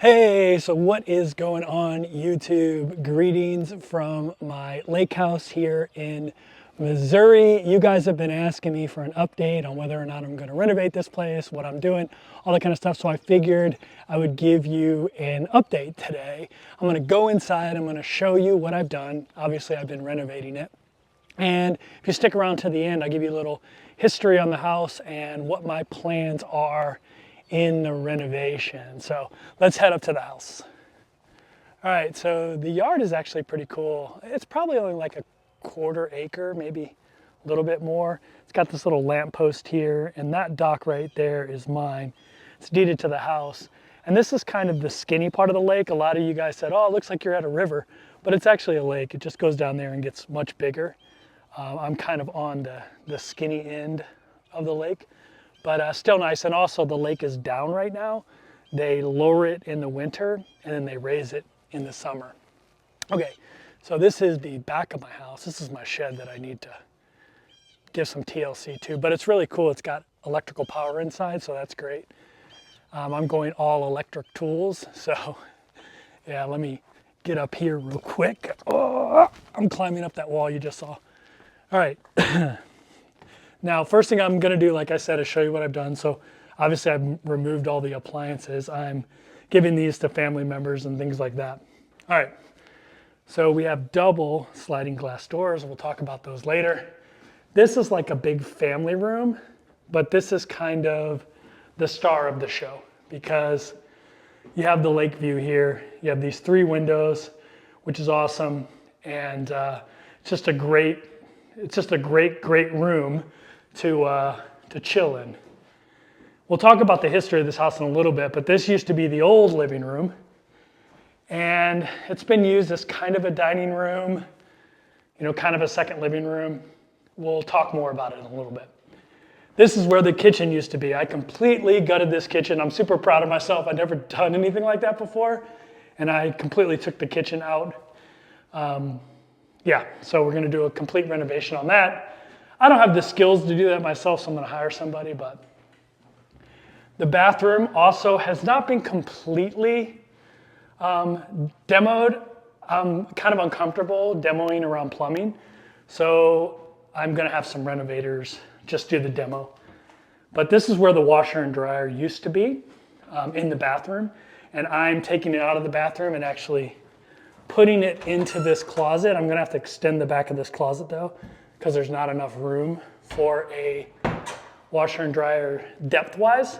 Hey, so what is going on YouTube? Greetings from my lake house here in Missouri. You guys have been asking me for an update on whether or not I'm going to renovate this place, what I'm doing, all that kind of stuff. So I figured I would give you an update today. I'm going to go inside. I'm going to show you what I've done. Obviously, I've been renovating it. And if you stick around to the end, I'll give you a little history on the house and what my plans are in the renovation. So let's head up to the house. All right, so the yard is actually pretty cool. It's probably only like a quarter acre, maybe a little bit more. It's got this little lamp post here, and that dock right there is mine. It's deeded to the house. And this is kind of the skinny part of the lake. A lot of you guys said, oh, it looks like you're at a river, but it's actually a lake. It just goes down there and gets much bigger. I'm kind of on the skinny end of the lake, but still nice. And also the lake is down right now. They lower it in the winter and then they raise it in the summer. Okay, so this is the back of my house. This is my shed that I need to give some TLC to, but it's really cool. It's got electrical power inside, so that's great. I'm going all electric tools. So yeah, let me get up here real quick. Oh, I'm climbing up that wall you just saw. All right. Now, first thing I'm going to do, like I said, is show you what I've done. So obviously I've removed all the appliances. I'm giving these to family members and things like that. All right. So we have double sliding glass doors. We'll talk about those later. This is like a big family room, but this is kind of the star of the show because you have the lake view here. You have these 3 windows, which is awesome. And it's just a great room to chill in. We'll talk about the history of this house in a little bit, but this used to be the old living room, and it's been used as kind of a dining room, you know, kind of a second living room. We'll talk more about it in a little bit. This is where the kitchen used to be. I completely gutted this kitchen. I'm super proud of myself. I'd never done anything like that before, and I completely took the kitchen out. Yeah, so we're going to do a complete renovation on that. I don't have the skills to do that myself, so I'm going to hire somebody, but the bathroom also has not been completely demoed. I'm kind of uncomfortable demoing around plumbing, so I'm going to have some renovators just do the demo. But this is where the washer and dryer used to be in the bathroom, and I'm taking it out of the bathroom and actually putting it into this closet. I'm gonna have to extend the back of this closet though, because there's not enough room for a washer and dryer depth-wise.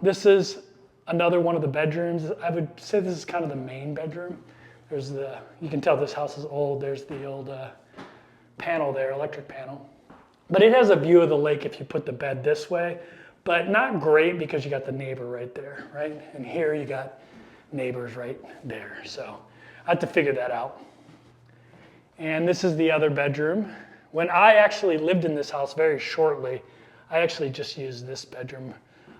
This is another one of the bedrooms. I would say this is kind of the main bedroom. You can tell this house is old. There's the old panel there, electric panel. But it has a view of the lake if you put the bed this way, but not great because you got the neighbor right there, right? And here you got neighbors right there. So I had to figure that out. And this is the other bedroom. When I actually lived in this house very shortly, I actually just used this bedroom.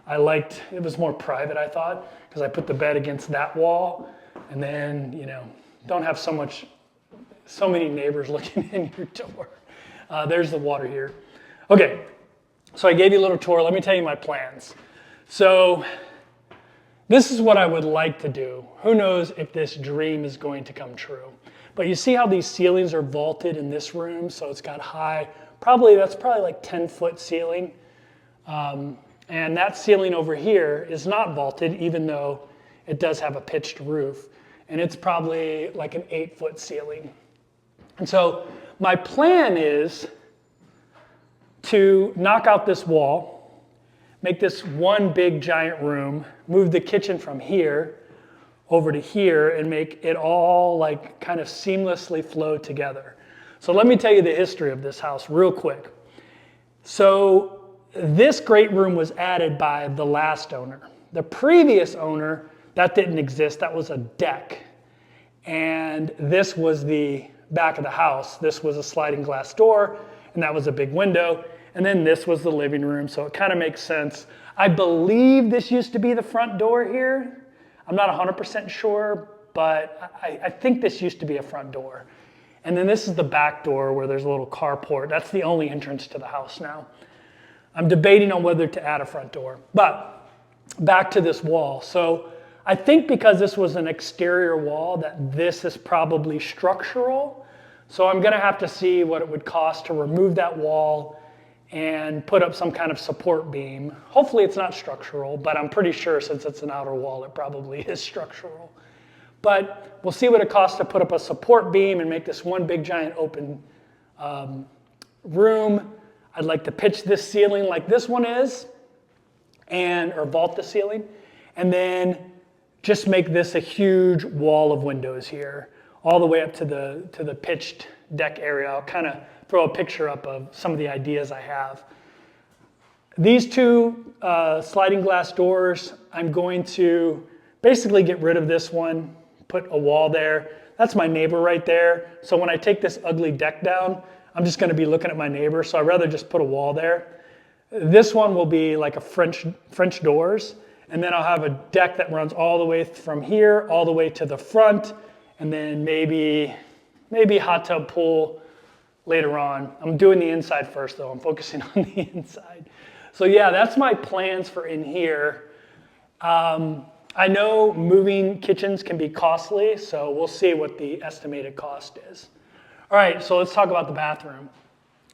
It was more private, I thought, because I put the bed against that wall and then, you know, don't have so many neighbors looking in your door. There's the water here. Okay, so I gave you a little tour. Let me tell you my plans. So this is what I would like to do. Who knows if this dream is going to come true. But you see how these ceilings are vaulted in this room? So it's got high, that's probably like 10-foot ceiling. And that ceiling over here is not vaulted, even though it does have a pitched roof. And it's probably like an 8-foot ceiling. And so my plan is to knock out this wall, make this one big giant room, move the kitchen from here over to here and make it all like kind of seamlessly flow together. So let me tell you the history of this house real quick. So this great room was added by the last owner. The previous owner, that didn't exist. That was a deck. And this was the back of the house. This was a sliding glass door, and that was a big window. And then this was the living room, so it kind of makes sense. I believe this used to be the front door here. I'm not 100% sure, but I think this used to be a front door. And then this is the back door where there's a little carport. That's the only entrance to the house now. I'm debating on whether to add a front door. But back to this wall. So I think because this was an exterior wall that this is probably structural. So I'm gonna have to see what it would cost to remove that wall and put up some kind of support beam. Hopefully it's not structural, but I'm pretty sure since it's an outer wall, it probably is structural. But we'll see what it costs to put up a support beam and make this one big giant open room. I'd like to pitch this ceiling like this one is, or vault the ceiling, and then just make this a huge wall of windows here, all the way up to the pitched deck area. I'll kind of throw a picture up of some of the ideas I have. These two sliding glass doors, I'm going to basically get rid of this one, put a wall there. That's my neighbor right there. So when I take this ugly deck down, I'm just gonna be looking at my neighbor, so I'd rather just put a wall there. This one will be like a French doors, and then I'll have a deck that runs all the way from here, all the way to the front, and then maybe hot tub pool later on. I'm doing the inside first though, I'm focusing on the inside. So yeah, that's my plans for in here. I know moving kitchens can be costly, so we'll see what the estimated cost is. All right, so let's talk about the bathroom.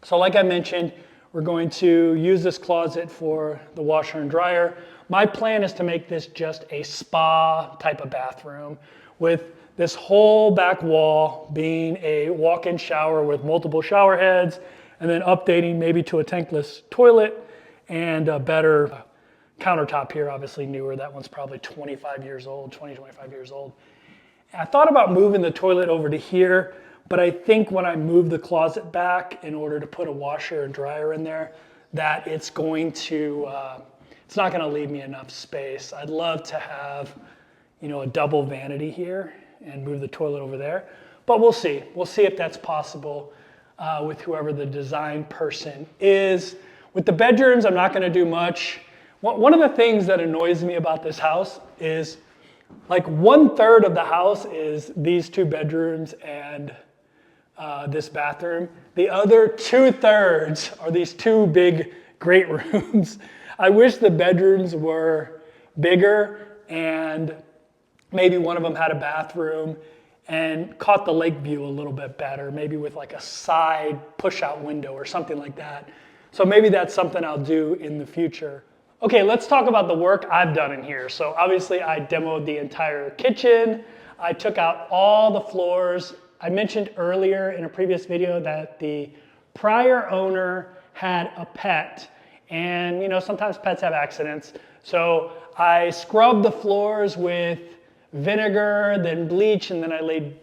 So like I mentioned, we're going to use this closet for the washer and dryer. My plan is to make this just a spa type of bathroom with this whole back wall being a walk-in shower with multiple shower heads, and then updating maybe to a tankless toilet and a better countertop here, obviously newer. That one's probably 25 years old, 25 years old. I thought about moving the toilet over to here, but I think when I move the closet back in order to put a washer and dryer in there, that it's not gonna leave me enough space. I'd love to have, a double vanity here and move the toilet over there, but we'll see. We'll see if that's possible with whoever the design person is. With the bedrooms, I'm not gonna do much. One of the things that annoys me about this house is like 1/3 of the house is these two bedrooms and this bathroom. The other 2/3 are these two big great rooms. I wish the bedrooms were bigger and maybe one of them had a bathroom and caught the lake view a little bit better, maybe with like a side push-out window or something like that. So maybe that's something I'll do in the future. Okay, let's talk about the work I've done in here. So obviously I demoed the entire kitchen. I took out all the floors. I mentioned earlier in a previous video that the prior owner had a pet, and sometimes pets have accidents. So I scrubbed the floors with vinegar, then bleach, and then I laid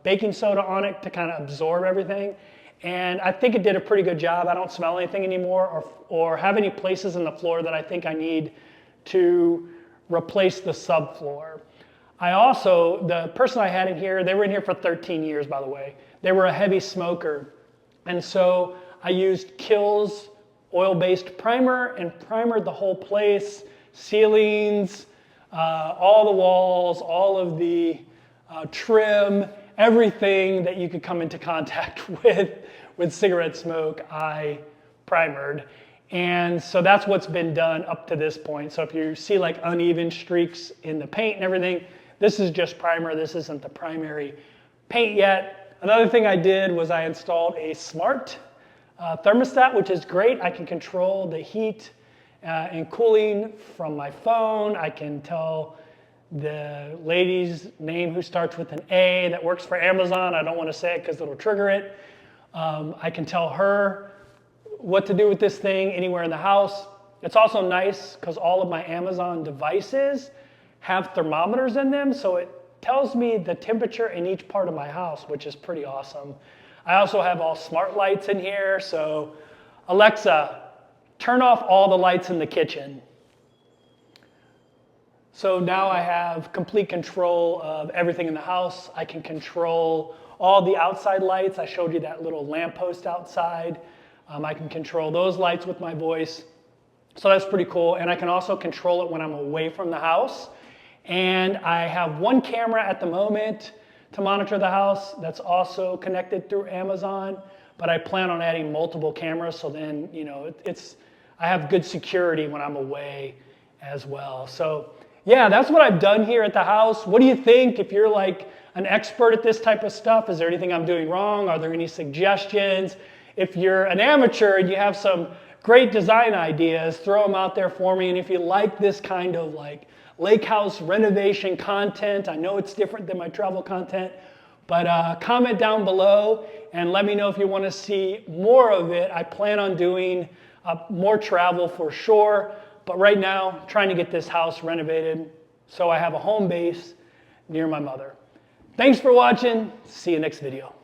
baking soda on it to kind of absorb everything. And I think it did a pretty good job. I don't smell anything anymore or have any places in the floor that I think I need to replace the subfloor. The person I had in here, they were in here for 13 years, by the way. They were a heavy smoker. And so I used Kiehl's oil-based primer and primered the whole place, ceilings, all the walls, all of the trim, everything that you could come into contact with cigarette smoke, I primered. And so that's what's been done up to this point. So if you see like uneven streaks in the paint and everything, this is just primer. This isn't the primary paint yet. Another thing I did was I installed a smart thermostat, which is great. I can control the heat and cooling from my phone. I can tell the lady's name who starts with an A that works for Amazon. I don't want to say it because it'll trigger it. I can tell her what to do with this thing anywhere in the house. It's also nice because all of my Amazon devices have thermometers in them, so it tells me the temperature in each part of my house, which is pretty awesome. I also have all smart lights in here, so Alexa, turn off all the lights in the kitchen. So now I have complete control of everything in the house. I can control all the outside lights. I showed you that little lamppost outside. I can control those lights with my voice. So that's pretty cool. And I can also control it when I'm away from the house. And I have one camera at the moment to monitor the house that's also connected through Amazon, but I plan on adding multiple cameras, so then, I have good security when I'm away as well. So yeah, that's what I've done here at the house. What do you think? If you're like an expert at this type of stuff, is there anything I'm doing wrong? Are there any suggestions? If you're an amateur and you have some great design ideas, throw them out there for me. And if you like this kind of like lake house renovation content, I know it's different than my travel content, but comment down below and let me know if you want to see more of it. I plan on doing more travel for sure, but right now, trying to get this house renovated so I have a home base near my mother. Thanks for watching. See you next video.